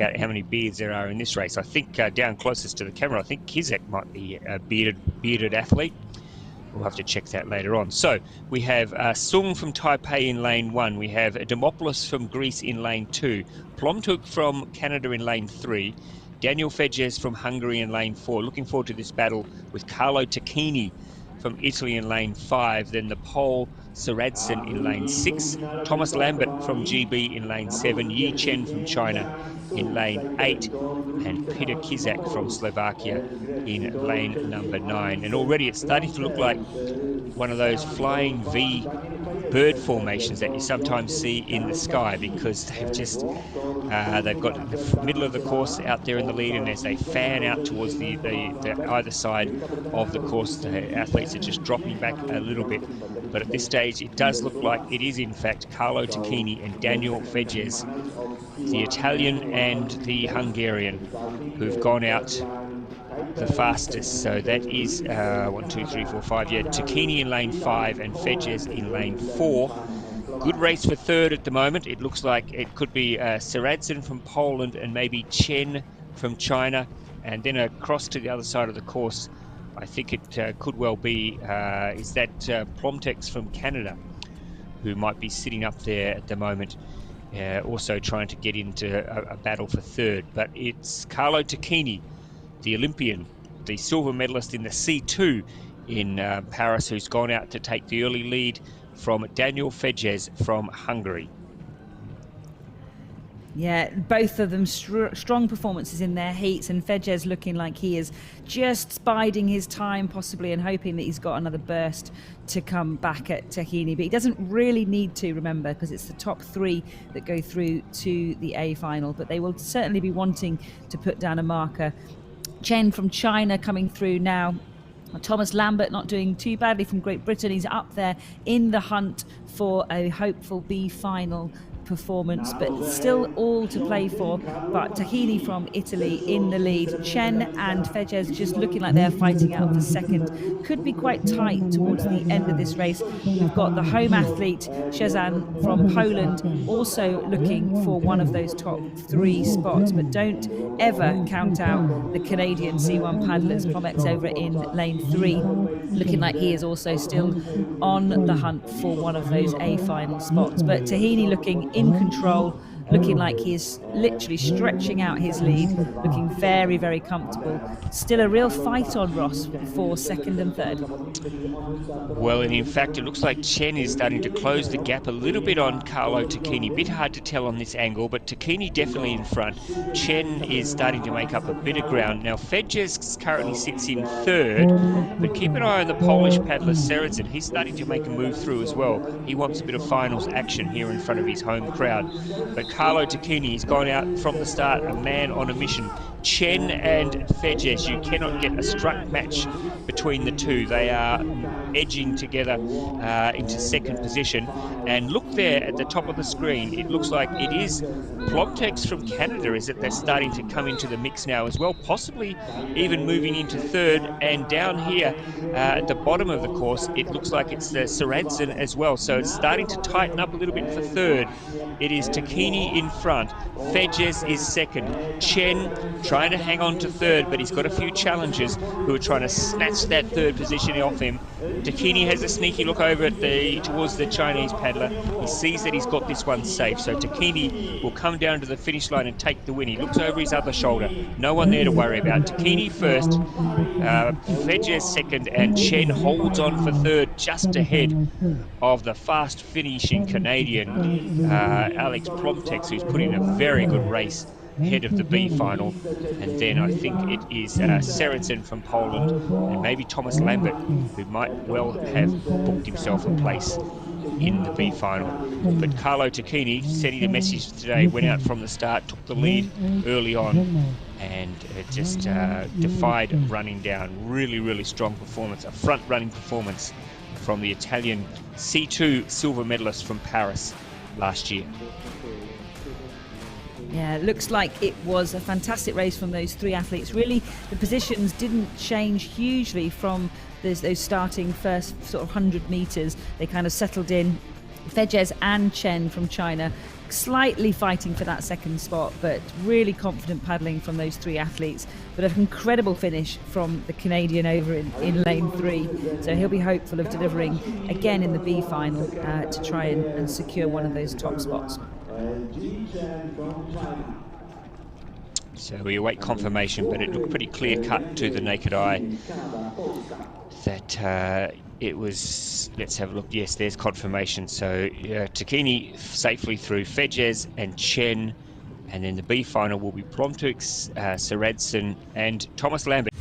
out how many beards there are in this race. I think down closest to the camera, I think Kizek might be a bearded athlete. We'll have to check that later on. So we have Sung from Taipei in lane 1. We have Demopoulos from Greece in lane 2. Plomtuk from Canada in lane 3. Daniel Fejes from Hungary in lane 4. Looking forward to this battle with Carlo Tacchini from Italy in lane 5. Then the Pole Saradzin in lane 6. Thomas Lambert from GB in lane 7. Yi Chen from China in lane 8. And Peter Kizak from Slovakia in lane number 9. And already it's starting to look like one of those flying V bird formations that you sometimes see in the sky, because they've got the middle of the course out there in the lead, and as they fan out towards the either side of the course, the athletes are just dropping back a little bit. But at this stage, it does look like it is in fact Carlo Tacchini and Daniel Fejes, the Italian and the Hungarian, who've gone out the fastest. So that is 1, 2, 3, 4, 5. Yeah, Tacchini in lane 5 and Fejes in lane 4. Good race for third at the moment. It looks like it could be Saradzin from Poland and maybe Chen from China, and then across to the other side of the course, I think it could well be is that Plomtex from Canada, who might be sitting up there at the moment, also trying to get into a battle for third. But it's Carlo Tacchini, the Olympian, the silver medalist in the C2 in Paris, who's gone out to take the early lead from Daniel Fejes from Hungary. Yeah, both of them strong performances in their heats, and Fejes looking like he is just biding his time possibly and hoping that he's got another burst to come back at Tacchini. But he doesn't really need to, remember, because it's the top 3 that go through to the A final. But they will certainly be wanting to put down a marker. Chen from China coming through now. Thomas Lambert not doing too badly from Great Britain. He's up there in the hunt for a hopeful B final performance, but still all to play for. But Tacchini from Italy in the lead. Chen and Fejes just looking like they're fighting out for second. Could be quite tight towards the end of this race. We've got the home athlete Szczan from Poland also looking for one of those top 3 spots, but don't ever count out the Canadian C1 paddlers. Plomex over in lane 3, looking like he is also still on the hunt for one of those A final spots. But Tacchini looking in control, looking like he's literally stretching out his lead, looking very, very comfortable. Still a real fight on, Ross, for second and third. Well, and in fact, it looks like Chen is starting to close the gap a little bit on Carlo Tacchini. Bit hard to tell on this angle, but Tacchini definitely in front. Chen is starting to make up a bit of ground. Now, Fejes currently sits in third, but keep an eye on the Polish paddler Saradzin. He's starting to make a move through as well. He wants a bit of finals action here in front of his home crowd. But Carlo Tacchini has gone out from the start, a man on a mission. Chen and Fejes, you cannot get a struck match between the two. They are edging together into second position. And look there at the top of the screen, it looks like it is Plomtex from Canada, is that they're starting to come into the mix now as well, possibly even moving into third. And down here at the bottom of the course, it looks like it's the Saradzin as well. So it's starting to tighten up a little bit for third. It is Tacchini in front. Fejes is second. Chen trying to hang on to third, but he's got a few challengers who are trying to snatch that third position off him. Tacchini has a sneaky look over at towards the Chinese paddler. He sees that he's got this one safe, so Tacchini will come down to the finish line and take the win. He looks over his other shoulder. No one there to worry about. Tacchini first, Fejes second, and Chen holds on for third, just ahead of the fast finishing Canadian Alex Plomtex, who's put in a very good race ahead of the B final. And then I think it is Saradzin from Poland and maybe Thomas Lambert, who might well have booked himself a place in the B final. But Carlo Tacchini, sending a message today, went out from the start, took the lead early on, and just defied running down. Really, really strong performance, a front running performance from the Italian C2 silver medalist from Paris last year. Yeah, it looks like it was a fantastic race from those 3 athletes. Really, the positions didn't change hugely from those starting first sort of 100 meters. They kind of settled in. Fejes and Chen from China slightly fighting for that second spot, but really confident paddling from those three athletes. But an incredible finish from the Canadian over in lane 3. So he'll be hopeful of delivering again in the B final to try and secure one of those top spots. So we await confirmation, but it looked pretty clear cut to the naked eye that it was. Let's have a look. Yes, there's confirmation. So Takini safely through Fedges and Chen, and then the B final will be Plomtux, Sorensen and Thomas Lambert.